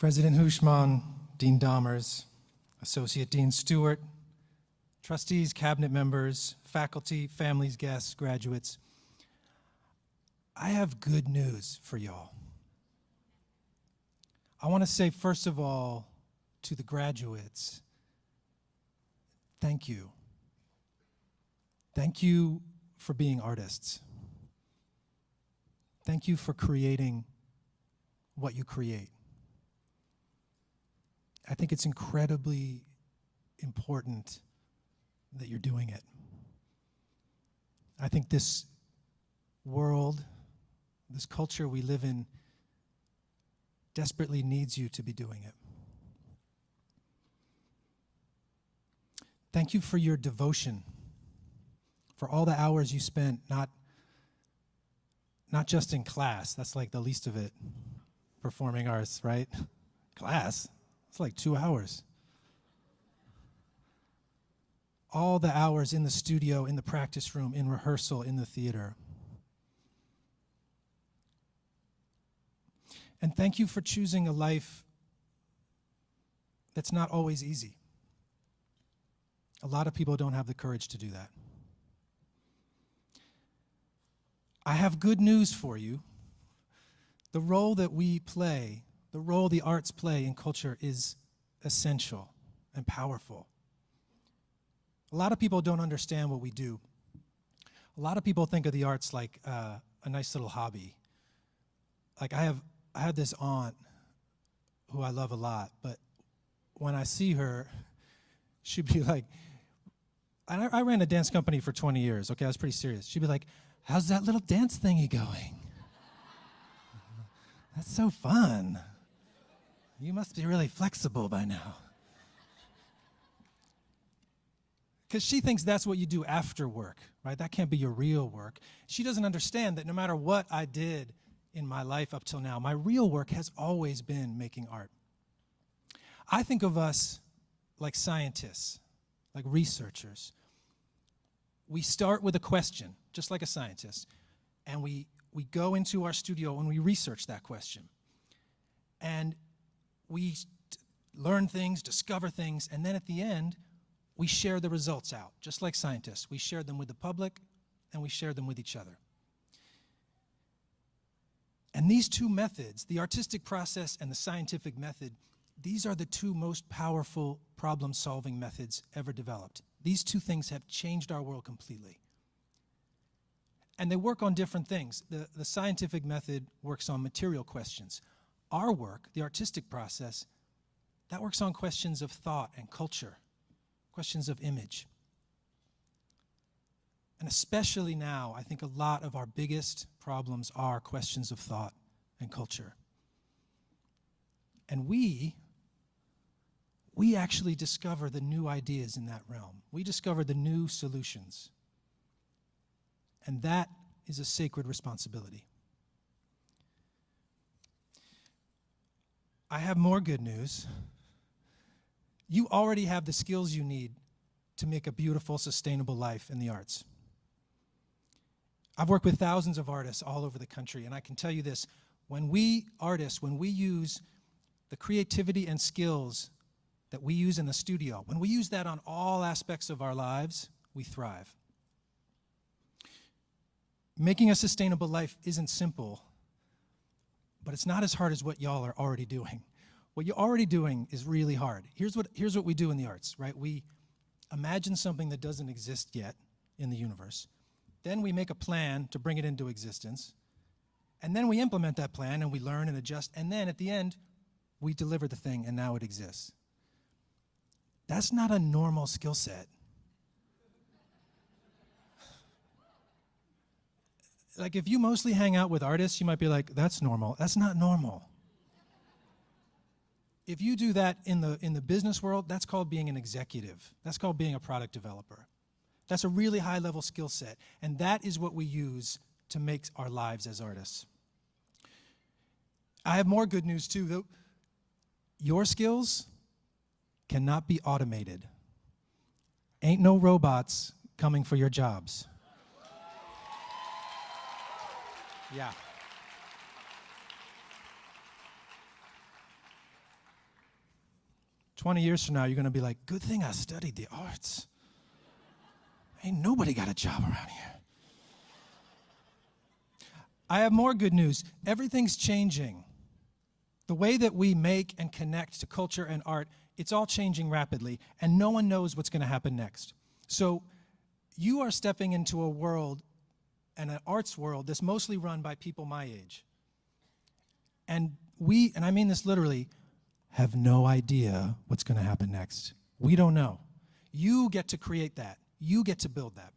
President Hushman, Dean Dahmers, Associate Dean Stewart, trustees, cabinet members, faculty, families, guests, graduates, I have good news for y'all. I want to say, first of all, to the graduates, thank you. Thank you for being artists. Thank you for creating what you create. I think it's incredibly important that you're doing it. I think this world, this culture we live in, desperately needs you to be doing it. Thank you for your devotion, for all the hours you spent, not just in class, that's like the least of it, performing arts, right? Class, it's like 2 hours. All the hours in the studio, in the practice room, in rehearsal, in the theater. And thank you for choosing a life that's not always easy. A lot of people don't have the courage to do that. I have good news for you. The role that we play, the role the arts play in culture is essential and powerful. A lot of people don't understand what we do. A lot of people think of the arts like a nice little hobby. Like I had this aunt who I love a lot, but when I see her, she'd be like, I ran a dance company for 20 years, okay, I was pretty serious. She'd be like, how's that little dance thingy going? That's so fun. You must be really flexible by now. Because she thinks that's what you do after work, right? That can't be your real work. She doesn't understand that no matter what I did in my life up till now, my real work has always been making art. I think of us like scientists, like researchers. We start with a question, just like a scientist, and we go into our studio and we research that question. And we learn things, discover things, and then at the end, we share the results out, just like scientists. We share them with the public, and we share them with each other. And these two methods, the artistic process and the scientific method, these are the two most powerful problem-solving methods ever developed. These two things have changed our world completely. And they work on different things. The scientific method works on material questions. Our work, the artistic process, that works on questions of thought and culture, questions of image. And especially now, I think a lot of our biggest problems are questions of thought and culture. And we actually discover the new ideas in that realm. We discover the new solutions. And that is a sacred responsibility. I have more good news. You already have the skills you need to make a beautiful, sustainable life in the arts. I've worked with thousands of artists all over the country, and I can tell you this, when we artists, when we use the creativity and skills that we use in the studio, when we use that on all aspects of our lives, we thrive. Making a sustainable life isn't simple, but it's not as hard as what y'all are already doing. What you're already doing is really hard. Here's what we do in the arts, right? We imagine something that doesn't exist yet in the universe. Then we make a plan to bring it into existence. And then we implement that plan and we learn and adjust. And then at the end, we deliver the thing and now it exists. That's not a normal skill set. Like if you mostly hang out with artists, you might be like, that's normal. That's not normal. If you do that in the business world, that's called being an executive. That's called being a product developer. That's a really high-level skill set, and that is what we use to make our lives as artists. I have more good news, too. Though. Your skills cannot be automated. Ain't no robots coming for your jobs. Yeah. 20 years from now, you're going to be like, good thing I studied the arts. Ain't nobody got a job around here. I have more good news. Everything's changing. The way that we make and connect to culture and art, it's all changing rapidly, and no one knows what's going to happen next. So you are stepping into a world, and an arts world, that's mostly run by people my age. And we, and I mean this literally, have no idea what's going to happen next. We don't know. You get to create that. You get to build that.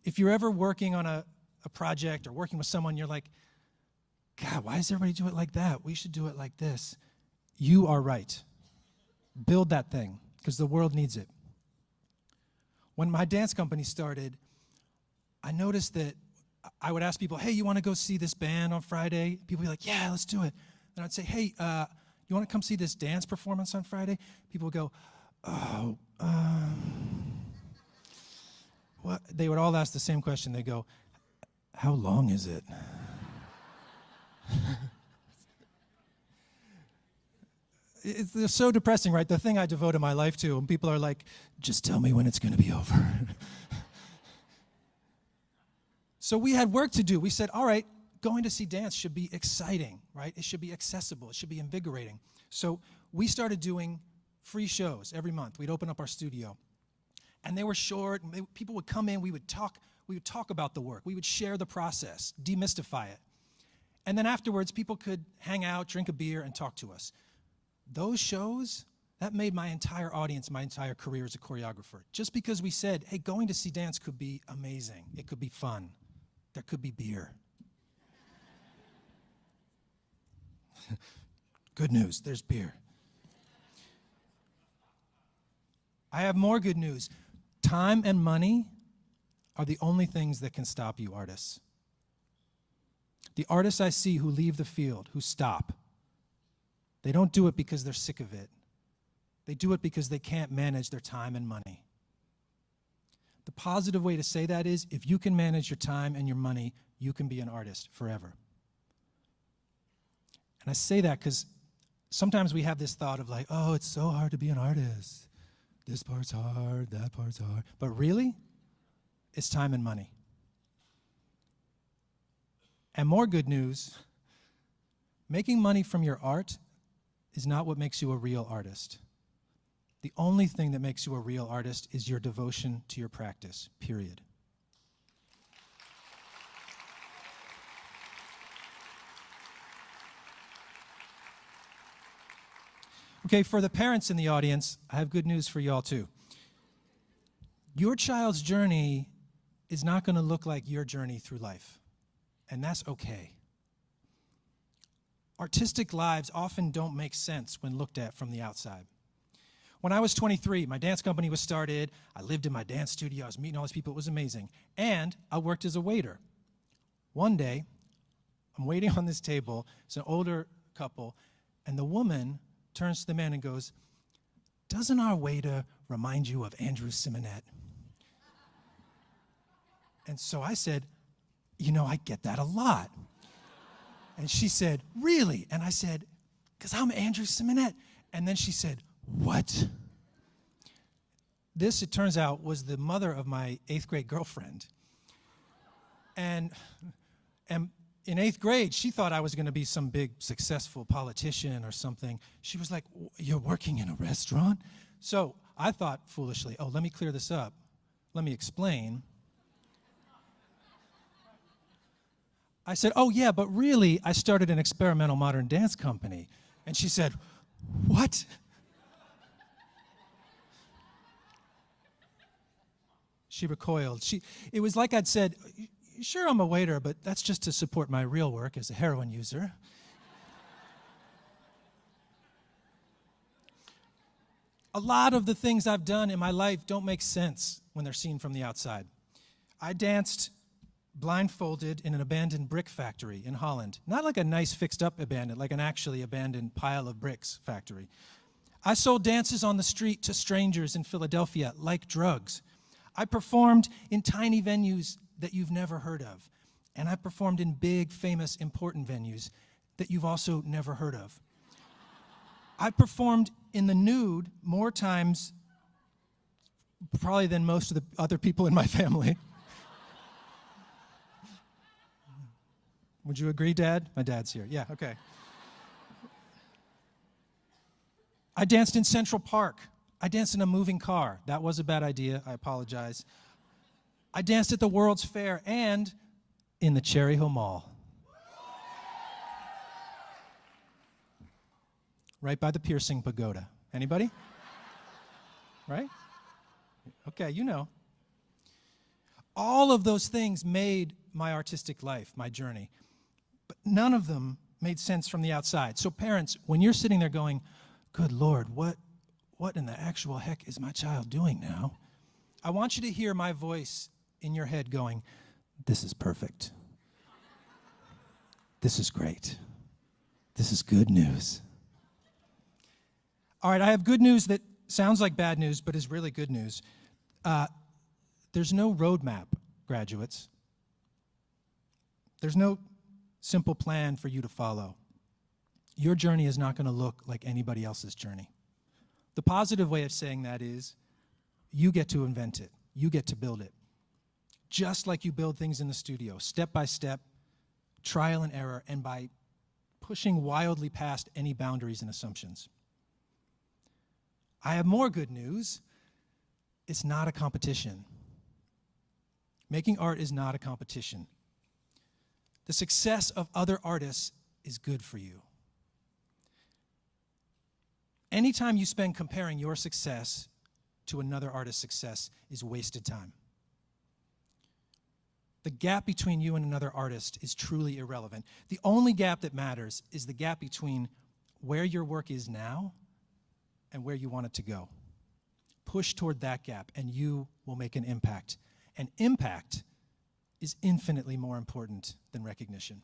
If you're ever working on a project or working with someone, you're like, God, why does everybody do it like that? We should do it like this. You are right. Build that thing, because the world needs it. When my dance company started, I noticed that I would ask people, hey, you want to go see this band on Friday? People would be like, yeah, let's do it. And I'd say, hey, you want to come see this dance performance on Friday? People would go, oh, what? They would all ask the same question. They go, how long is it? It's so depressing, right? The thing I devoted my life to, and people are like, just tell me when it's going to be over. So we had work to do. We said, all right, going to see dance should be exciting, right? It should be accessible. It should be invigorating. So we started doing free shows every month. We'd open up our studio. And they were short. And people would come in. We would talk about the work. We would share the process, demystify it. And then afterwards, people could hang out, drink a beer, and talk to us. Those shows, that made my entire audience, my entire career as a choreographer. Just because we said, hey, going to see dance could be amazing. It could be fun. There could be beer. Good news, there's beer. I have more good news. Time and money are the only things that can stop you artists. The artists I see who leave the field, who stop, they don't do it because they're sick of it. They do it because they can't manage their time and money. The positive way to say that is, if you can manage your time and your money, you can be an artist forever. And I say that because sometimes we have this thought of like, oh, it's so hard to be an artist. This part's hard, that part's hard. But really, it's time and money. And more good news, making money from your art is not what makes you a real artist. The only thing that makes you a real artist is your devotion to your practice, period. Okay, for the parents in the audience, I have good news for y'all too. Your child's journey is not going to look like your journey through life, and that's okay. Artistic lives often don't make sense when looked at from the outside. When I was 23, my dance company was started. I lived in my dance studio. I was meeting all these people. It was amazing. And I worked as a waiter. One day, I'm waiting on this table. It's an older couple, and the woman turns to the man and goes, doesn't our waiter remind you of Andrew Simonet? And so I said, you know, I get that a lot. And she said, really? And I said, because I'm Andrew Simonet. And then she said, what? This, it turns out, was the mother of my 8th grade girlfriend. And in 8th grade, she thought I was going to be some big successful politician or something. She was like, you're working in a restaurant? So I thought foolishly, oh, let me clear this up. Let me explain. I said, oh yeah, but really, I started an experimental modern dance company. And she said, what? She recoiled. It was like I'd said, sure, I'm a waiter, but that's just to support my real work as a heroin user. A lot of the things I've done in my life don't make sense when they're seen from the outside. I danced blindfolded in an abandoned brick factory in Holland. Not like a nice fixed-up abandoned, like an actually abandoned pile of bricks factory. I sold dances on the street to strangers in Philadelphia like drugs. I performed in tiny venues that you've never heard of. And I performed in big, famous, important venues that you've also never heard of. I've performed in the nude more times probably than most of the other people in my family. Would you agree, Dad? My dad's here. Yeah, okay. I danced in Central Park. I danced in a moving car. That was a bad idea. I apologize. I danced at the World's Fair and in the Cherry Hill Mall. Right by the piercing pagoda. Anybody? Right? Okay, you know. All of those things made my artistic life, my journey. But none of them made sense from the outside. So parents, when you're sitting there going, good Lord, what in the actual heck is my child doing now? I want you to hear my voice in your head going, this is perfect. This is great. This is good news. All right, I have good news that sounds like bad news, but is really good news. There's no roadmap, graduates. There's no simple plan for you to follow. Your journey is not going to look like anybody else's journey. The positive way of saying that is you get to invent it. You get to build it. Just like you build things in the studio, step by step, trial and error, and by pushing wildly past any boundaries and assumptions. I have more good news. It's not a competition. Making art is not a competition. The success of other artists is good for you. Anytime you spend comparing your success to another artist's success is wasted time. The gap between you and another artist is truly irrelevant. The only gap that matters is the gap between where your work is now and where you want it to go. Push toward that gap, and you will make an impact. And impact is infinitely more important than recognition.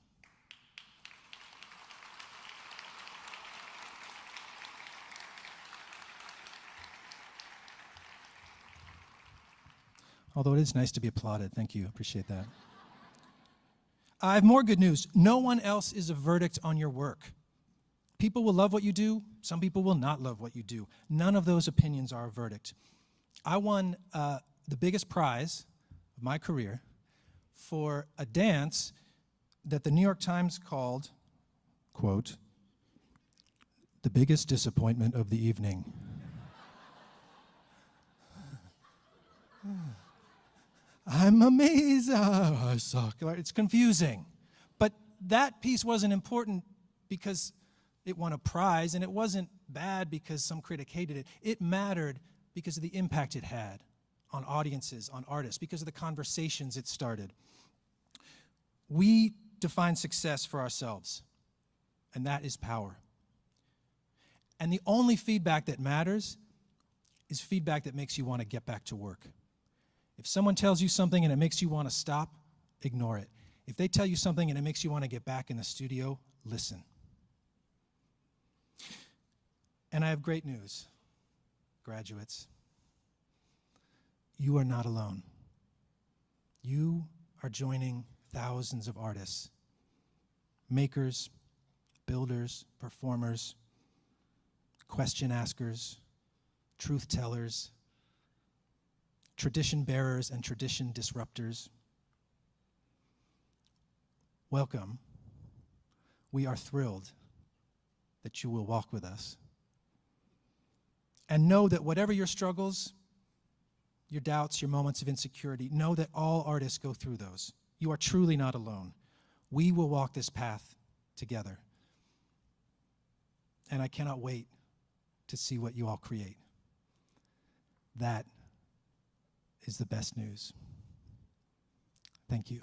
Although it is nice to be applauded. Thank you. Appreciate that. I have more good news. No one else is a verdict on your work. People will love what you do. Some people will not love what you do. None of those opinions are a verdict. I won the biggest prize of my career for a dance that the New York Times called, quote, the biggest disappointment of the evening. I'm amazed. I suck. It's confusing. But that piece wasn't important because it won a prize, and it wasn't bad because some critic hated it. It mattered because of the impact it had on audiences, on artists, because of the conversations it started. We define success for ourselves, and that is power. And the only feedback that matters is feedback that makes you want to get back to work. If someone tells you something and it makes you want to stop, ignore it. If they tell you something and it makes you want to get back in the studio, listen. And I have great news, graduates. You are not alone. You are joining thousands of artists, makers, builders, performers, question askers, truth tellers, tradition bearers, and tradition disruptors. Welcome. We are thrilled that you will walk with us. And know that whatever your struggles, your doubts, your moments of insecurity, know that all artists go through those. You are truly not alone. We will walk this path together. And I cannot wait to see what you all create. That is the best news. Thank you.